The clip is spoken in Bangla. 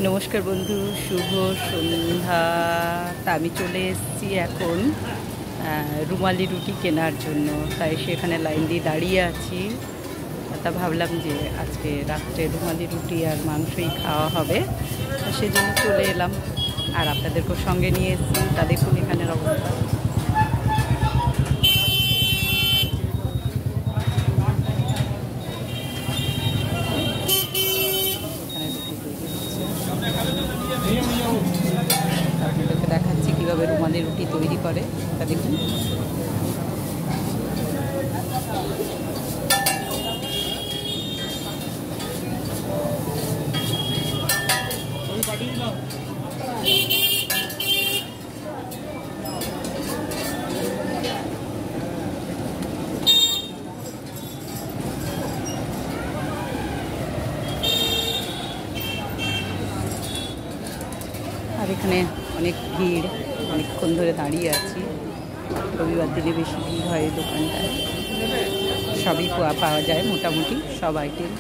নমস্কার বন্ধু, শুভ সন্ধ্যা। তা আমি চলে এসেছি এখন রুমালি রুটি কেনার জন্য, তাই সেখানে লাইন দিয়ে দাঁড়িয়ে আছি। তা ভাবলাম যে আজকে রাত্রে রুমালি রুটি আর মাংসই খাওয়া হবে, সেজন্য চলে এলাম আর আপনাদেরকেও সঙ্গে নিয়ে এসেছি। তা দেখুন এখানের অবস্থা। আপনাদেরকে দেখাচ্ছি কীভাবে রুমালি রুটি তৈরি করে, তা দেখুন। আর এখানে অনেক ভিড়, অনেকক্ষণ ধরে দাঁড়িয়ে আছি। রবিবার দিনে বেশি ভিড় হয় এই দোকানটায়। সবই পাওয়া যায়, মোটামুটি সব আইটেম।